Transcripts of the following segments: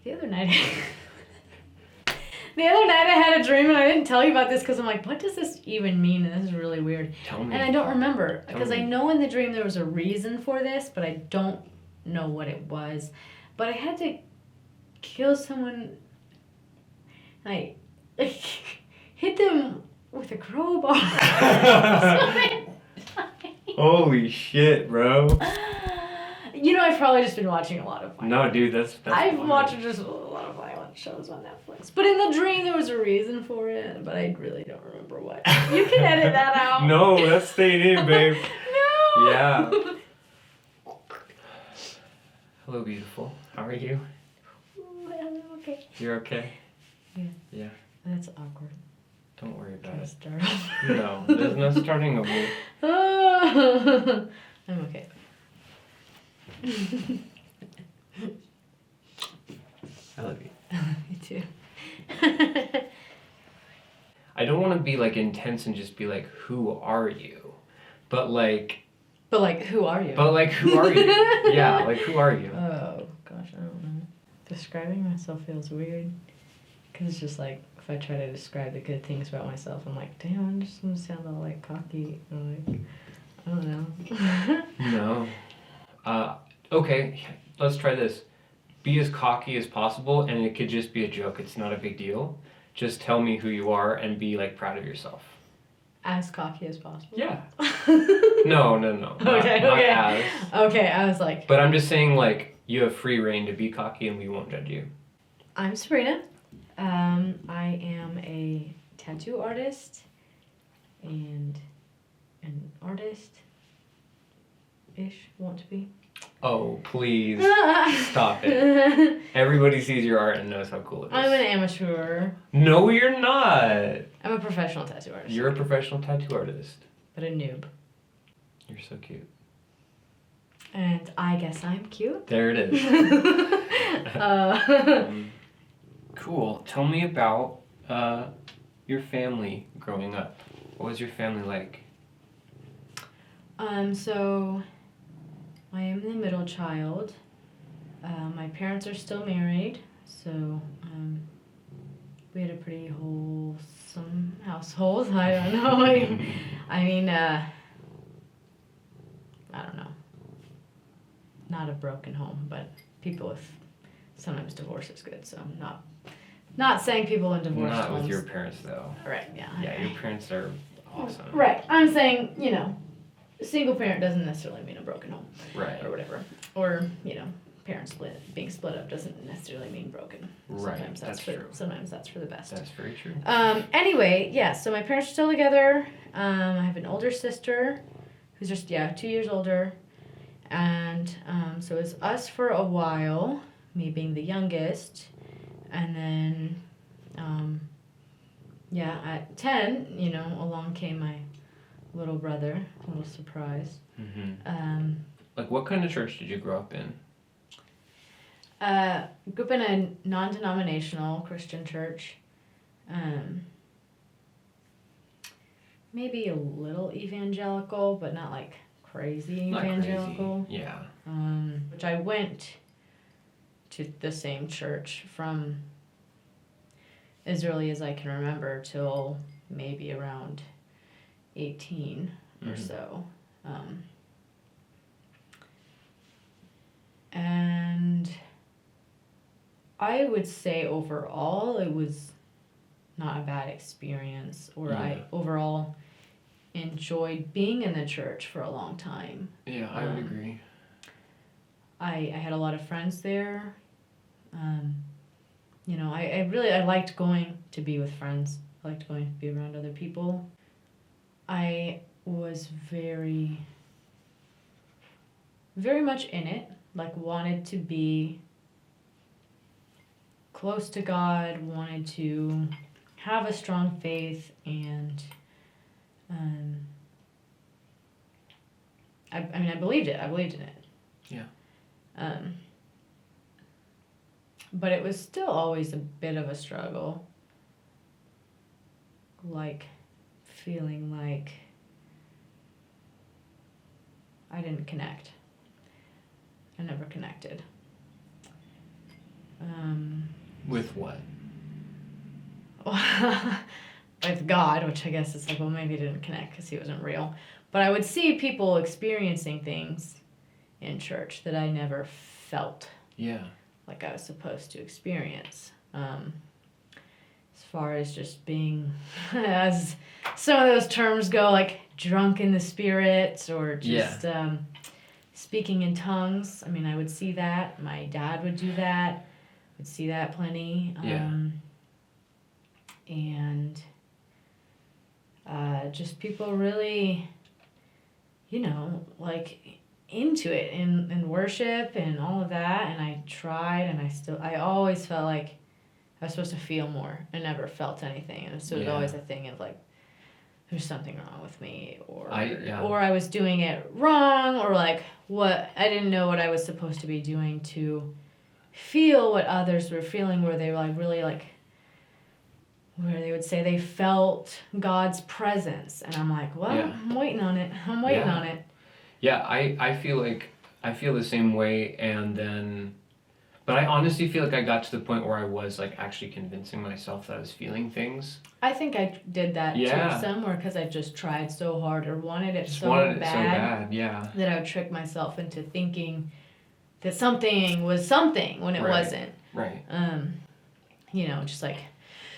The other night I had a dream, and I didn't tell you about this because I'm like, what does this even mean? And this is really weird. Tell me. And I don't remember because I me. know in the dream there was a reason for this, but I don't know what it was. But I had to kill someone. I hit them with a crowbar. Holy shit, bro. You know, I've probably just been watching a lot of violent. No, dude, that's I've funny. watched just a lot of violent shows on Netflix. But in the dream, there was a reason for it, but I really don't remember what. You can edit that out. No, that's staying in, babe. No. Yeah. Hello, beautiful. How are you? I'm okay. You're okay? Yeah. Yeah. That's awkward. Don't worry about Can I it. start over? No, there's no starting over. I'm okay. I love you. Me too. I don't want to be like intense and just be like, who are you? But like, But like, who are you? who are you? Yeah, like, who are you? Oh, gosh, I don't know. Describing myself feels weird. Because it's just like, if I try to describe the good things about myself, I'm like, damn, I'm just going to sound all like cocky. Or like, I don't know. No. Okay, let's try this. Be as cocky as possible, and it could just be a joke. It's not a big deal. Just tell me who you are and be like proud of yourself. As cocky as possible? Yeah. No. Not Okay. as. Okay, I was like, But I'm just saying, like, you have free reign to be cocky and we won't judge you. I'm Sabrina. I am a tattoo artist and an artist-ish, want to be. Oh, please. Stop it. Everybody sees your art and knows how cool it is. I'm an amateur. No, you're not. I'm a professional tattoo artist. You're a professional tattoo artist. But a noob. You're so cute. And I guess I'm cute. There it is. Cool. Tell me about your family growing up. What was your family like? So I am the middle child. My parents are still married, so we had a pretty wholesome household. I don't know. I mean, I don't know. Not a broken home, but people with sometimes divorce is good. So I'm not saying people in divorced Not homes. with your parents, though. Right. Yeah. Yeah, your parents are awesome. Right. I'm saying, a single parent doesn't necessarily mean a broken home. Right. Or whatever. Or, parents being split up doesn't necessarily mean broken. Right. Sometimes that's true. Sometimes that's for the best. That's very true. Anyway, yeah, so my parents are still together. I have an older sister who's just, 2 years older. And so it was us for a while, me being the youngest. And then, at 10, along came my little brother, a little surprise. Mm-hmm. Like, what kind of church did you grow up in? Grew up in a non-denominational Christian church. Maybe a little evangelical, but not like crazy Not evangelical. crazy. Yeah. Which I went to the same church from as early as I can remember till maybe around 18 or so. And I would say overall it was not a bad experience, or I overall enjoyed being in the church for a long time. Yeah, I would agree. I had a lot of friends there. I liked going to be with friends. I liked going to be around other people. I was very, very much in it, like wanted to be close to God, wanted to have a strong faith, and I believed it. I believed in it. Yeah. But it was still always a bit of a struggle. Like, feeling like I didn't connect. I never connected. With what? With God, which I guess is like, well, maybe he didn't connect because he wasn't real. But I would see people experiencing things in church that I never felt like I was supposed to experience. As far as just being, as some of those terms go, like drunk in the spirit or just speaking in tongues. I mean, I would see that. My dad would do that. Would see that plenty. And just people really, like into it in worship and all of that. And I tried, and I always felt like I was supposed to feel more. I never felt anything. And so it was always a thing of like, there's something wrong with me, or I was doing it wrong, or like what I didn't know what I was supposed to be doing to feel what others were feeling, where they were like really like, where they would say they felt God's presence, and I'm like, well, I'm waiting on it. On it. Yeah, I feel the same way, and then, but I honestly feel like I got to the point where I was like actually convincing myself that I was feeling things. I think I did that too somewhere because I just tried so hard or wanted it so bad that I would trick myself into thinking that something was something when it wasn't. Right. Just like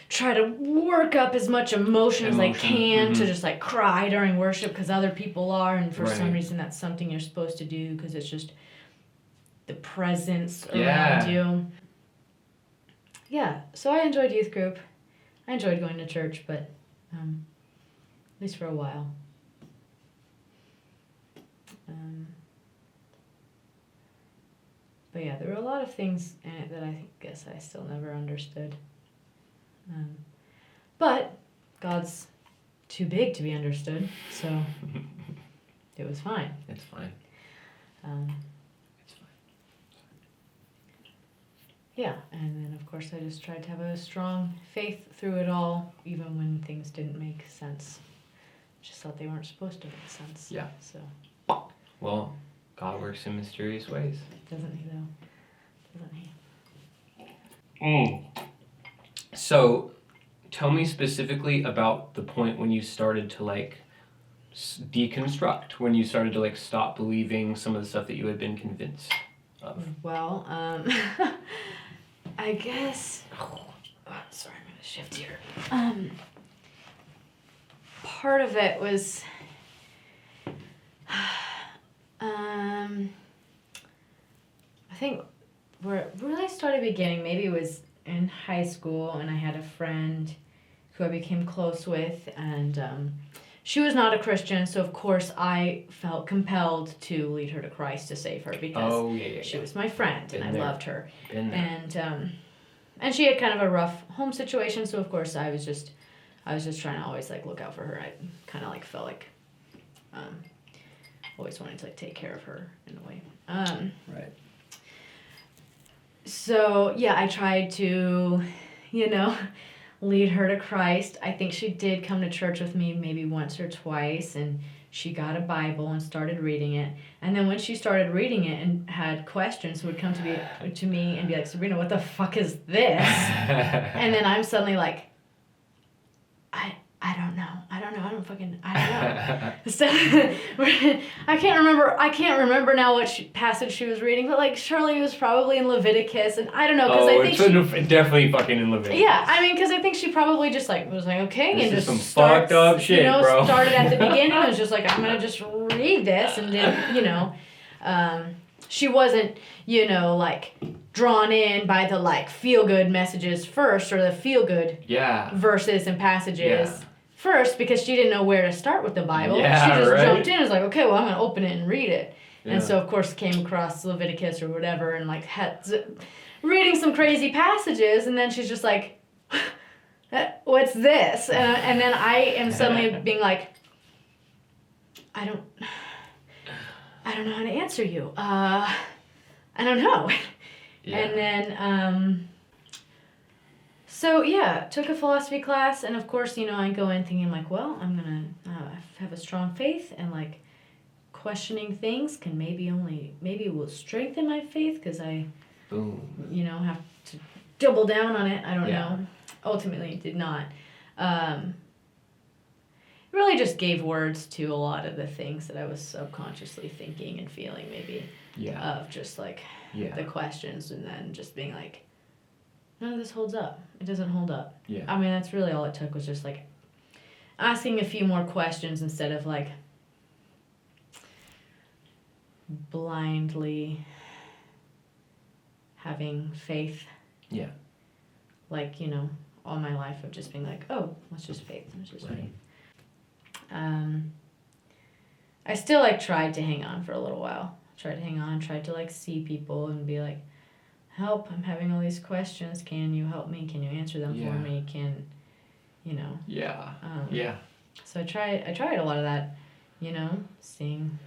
try to work up as much emotion as I can to just like cry during worship because other people are, and for some reason that's something you're supposed to do because it's just the presence around you. Yeah, so I enjoyed youth group. I enjoyed going to church, but at least for a while. But yeah, there were a lot of things in it that I guess I still never understood. But God's too big to be understood, so it was fine. It's fine. Yeah, and then of course I just tried to have a strong faith through it all, even when things didn't make sense. Just thought they weren't supposed to make sense. Yeah. So. Well, God works in mysterious ways. Doesn't he though? Doesn't he? So, tell me specifically about the point when you started to like deconstruct, when you started to like stop believing some of the stuff that you had been convinced of. Well, I guess. Sorry, I'm gonna shift here. Part of it was. I think where it really started beginning, maybe it was in high school, and I had a friend who I became close with, and she was not a Christian, so of course I felt compelled to lead her to Christ to save her because she was my friend and I loved her. And she had kind of a rough home situation, so of course I was just trying to always like look out for her. I kind of like felt like always wanted to like take care of her in a way. Right. So yeah, I tried to, lead her to Christ. I think she did come to church with me maybe once or twice, and she got a Bible and started reading it. And then when she started reading it and had questions, would come to me and be like, Sabrina, what the fuck is this? And then I'm suddenly like, I don't know. I don't know. So, I can't remember now what passage she was reading, but like surely it was probably in Leviticus, and I don't know because I think it's definitely fucking in Leviticus. Yeah, I mean, because I think she probably just like was like okay, this and is just some fucked up shit, bro. Started at the beginning and was just like I'm gonna just read this, and then she wasn't like drawn in by the like feel good messages first or the feel good verses and passages. First, because she didn't know where to start with the Bible. Yeah, she just jumped in and was like, okay, well, I'm going to open it and read it. Yeah. And so, of course, came across Leviticus or whatever and, like, reading some crazy passages. And then she's just like, what's this? And then I am suddenly being like, I don't know how to answer you. I don't know. Yeah. And then... So, took a philosophy class, and of course, I go in thinking, like, well, I'm going to have a strong faith, and, like, questioning things can maybe will strengthen my faith, because I Boom. Have to double down on it. I don't Yeah. know. Ultimately, it did not. It really just gave words to a lot of the things that I was subconsciously thinking and feeling, maybe, Yeah. of just like Yeah. the questions, and then just being like, none of this holds up. It doesn't hold up. Yeah. I mean, that's really all it took, was just like asking a few more questions instead of like blindly having faith. Yeah. Like, all my life of just being like, oh, let's just faith. Let's just Right. faith. I still like tried to hang on for a little while. Tried to like see people and be like, help, I'm having all these questions. Can you help me? Can you answer them Yeah. for me? Yeah. Um, Yeah. So I tried a lot of that, seeing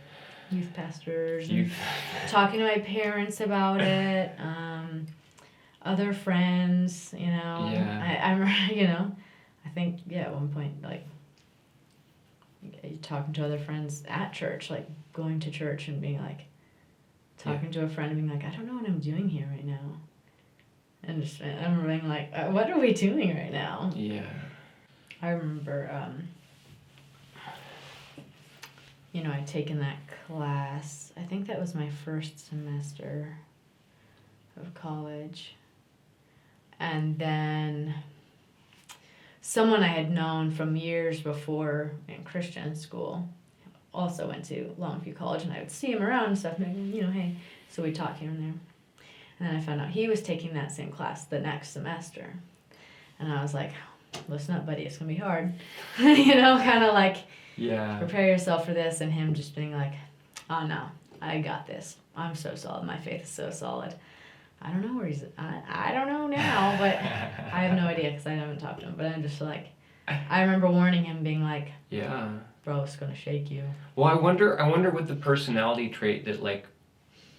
youth pastors and talking to my parents about it, other friends, Yeah. I I think, at one point, like, talking to other friends at church, like going to church and being like, talking to a friend and being like, I don't know what I'm doing here right now. And just, I remember being like, what are we doing right now? Yeah. I remember, I'd taken that class. I think that was my first semester of college. And then someone I had known from years before in Christian school also went to Longview College, and I would see him around and stuff, and hey. So we'd talk here and there. And then I found out he was taking that same class the next semester. And I was like, listen up, buddy, it's going to be hard. Kind of like, prepare yourself for this. And him just being like, oh, no, I got this. I'm so solid. My faith is so solid. I don't know where he's... I don't know now, but I have no idea because I haven't talked to him. But I'm just like... I remember warning him, being like, Yeah. bro, it's going to shake you. Well, I wonder what the personality trait that, like,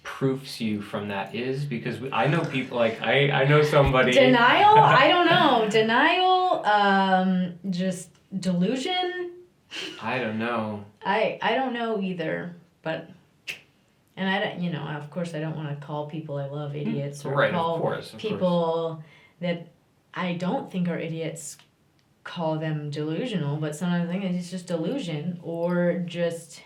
proofs you from that is, because I know people, like, I know somebody... Denial? I don't know. Denial, just delusion? I don't know. I don't know either, but... And I don't, of course I don't want to call people I love idiots, or call people that I don't think are idiots, call them delusional, but sometimes I think it's just delusion, or just...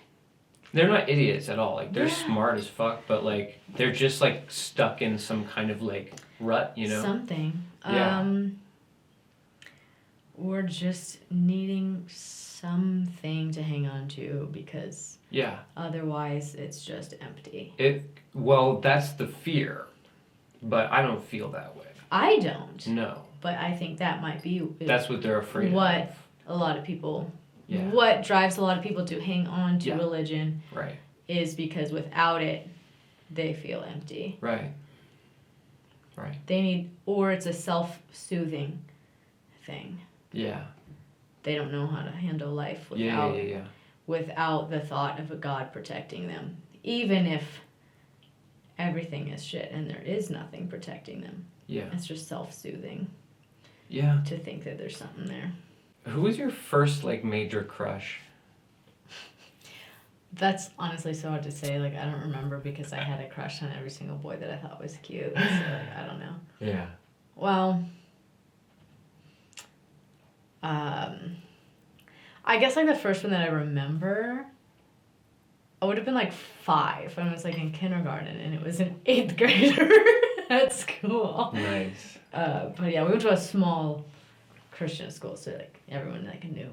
They're not idiots at all. Like, they're smart as fuck, but, like, they're just, like, stuck in some kind of, like, rut, Something. Yeah. Or just needing something to hang on to, because... Yeah. Otherwise, it's just empty. Well, that's the fear, but I don't feel that way. I don't. No. But I think that might be... That's what they're afraid of. What a lot of people... Yeah. What drives a lot of people to hang on to religion... Right. Is because without it, they feel empty. Right. Right. They need... Or it's a self-soothing thing. Yeah. They don't know how to handle life without... Yeah. Without the thought of a God protecting them. Even if everything is shit and there is nothing protecting them. Yeah. It's just self-soothing. Yeah. To think that there's something there. Who was your first, like, major crush? That's honestly so hard to say. Like, I don't remember, because I had a crush on every single boy that I thought was cute. So, like, I don't know. Yeah. Well... I guess, like, the first one that I remember, I would have been, like, 5 when I was, like, in kindergarten, and it was an 8th grader at school. Nice. But, yeah, we went to a small Christian school, so, like, everyone, like, knew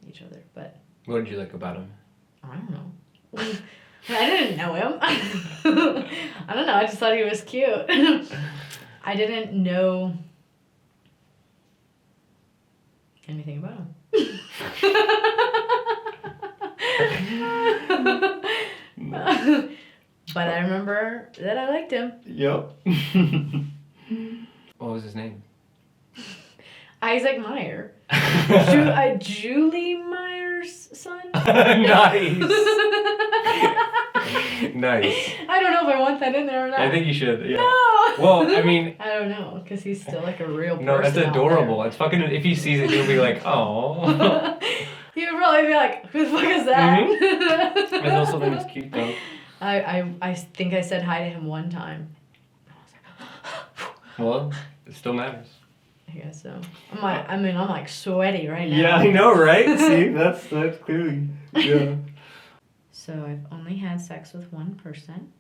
each other, but... What did you like about him? I don't know. I didn't know him. I don't know, I just thought he was cute. I didn't know anything about him. But I remember that I liked him. Yep. What was his name? Isaac Meyer. Julie Meyer's son? Nice. Nice. I don't know if I want that in there or not. I think you should, yeah. No! Well, I mean... I don't know, because he's still like a real person. No, that's adorable. It's fucking... If he sees it, he'll be like, oh. He would probably be like, who the fuck is that? Mm-hmm. I also think it's cute, though. I think I said hi to him one time. I was like, Well, it still matters. I guess so. I'm like sweaty right now. Yeah, I know, right? See, that's clearly, yeah. So I've only had sex with one person.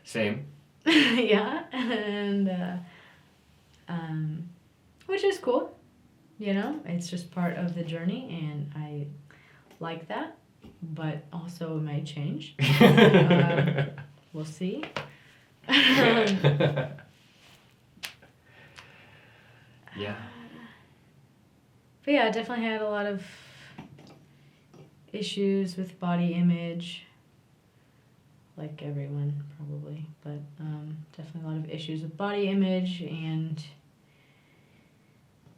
Same. Yeah, and which is cool. You know, it's just part of the journey, and I like that. But also, it might change. We'll see. Yeah. But yeah, I definitely had a lot of issues with body image, like everyone probably, but definitely a lot of issues with body image and,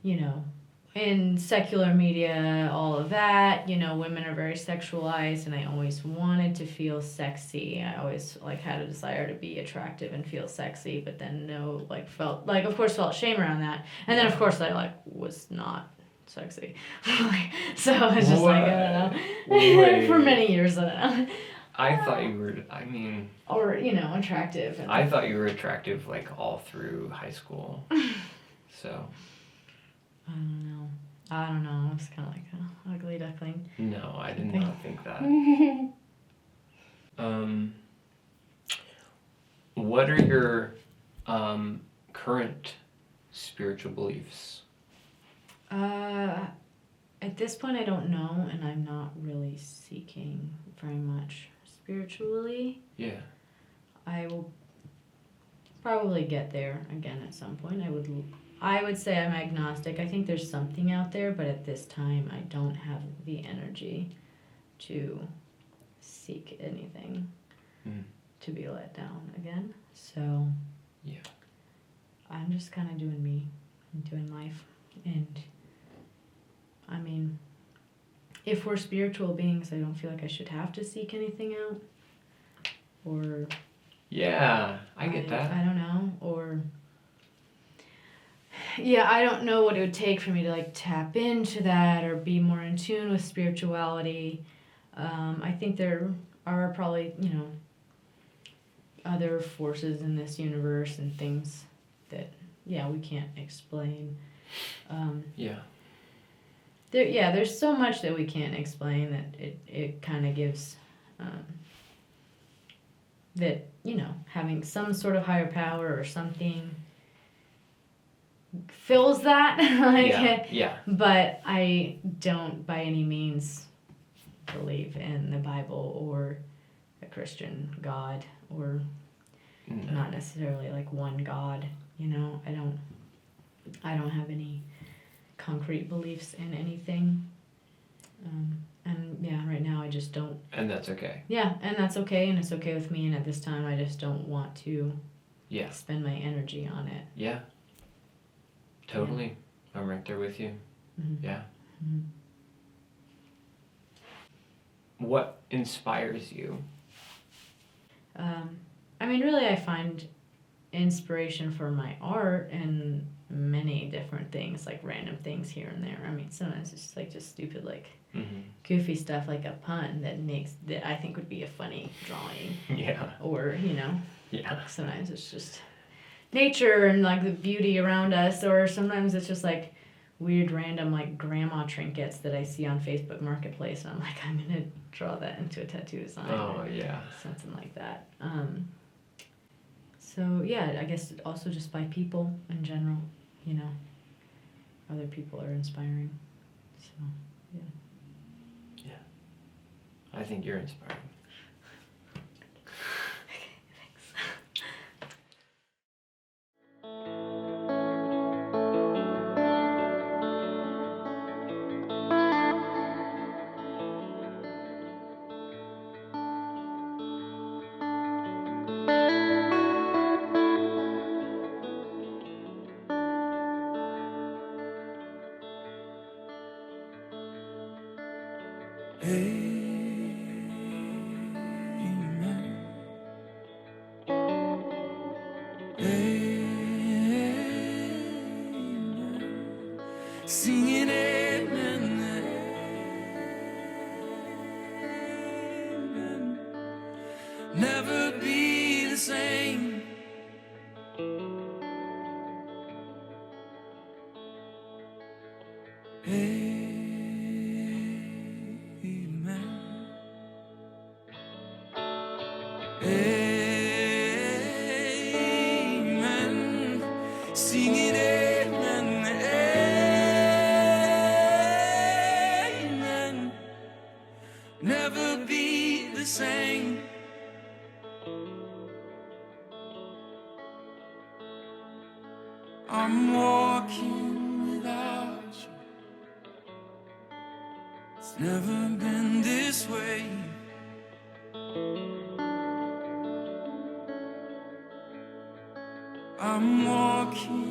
you know, in secular media, all of that, you know, women are very sexualized, and I always wanted to feel sexy. I always like had a desire to be attractive and feel sexy, but then of course felt shame around that. And then of course I was not sexy. So it's just like, I don't know. For many years, I don't know. I thought you were, or, you know, attractive. And I thought you were attractive like all through high school. So. I don't know. I was kind of like an ugly duckling. No, I did not think that. What are your current spiritual beliefs? At this point, I don't know, and I'm not really seeking very much spiritually. Yeah. I will probably get there again at some point. I would say I'm agnostic. I think there's something out there, but at this time, I don't have the energy to seek anything to be let down again. So, yeah, I'm just kind of doing me. I'm doing life. And, I mean, if we're spiritual beings, I don't feel like I should have to seek anything out. Or... Yeah, I get that. I don't know. Or... Yeah, I don't know what it would take for me to like tap into that or be more in tune with spirituality. I think there are probably, you know, other forces in this universe and things that, yeah, we can't explain. There's so much that we can't explain that it kind of gives that, you know, having some sort of higher power or something fills that. But I don't by any means believe in the Bible or a Christian God or not necessarily like one God, you know. I don't have any concrete beliefs in anything. And yeah, right now I just don't. And that's okay. Yeah, and that's okay, and it's okay with me, and at this time I just don't want to spend my energy on it. Yeah. Totally. Yeah. I'm right there with you. Mm-hmm. Yeah. Mm-hmm. What inspires you? I mean, really, I find inspiration for my art and many different things, like random things here and there. I mean, sometimes it's just like just stupid, like goofy stuff, like a pun that I think would be a funny drawing. Yeah. Or, you know. Yeah. Sometimes it's just nature and like the beauty around us, or sometimes it's just like weird random like grandma trinkets that I see on Facebook Marketplace, and I'm like, I'm gonna draw that into a tattoo design. Oh yeah. Something like that. So yeah, I guess also just by people in general, you know. Other people are inspiring. So yeah. Yeah. I think you're inspiring. Singing amen, amen. Never be Amen. Singing amen. Amen. Never be the same. I'm walking without you. It's never been this way. I'm walking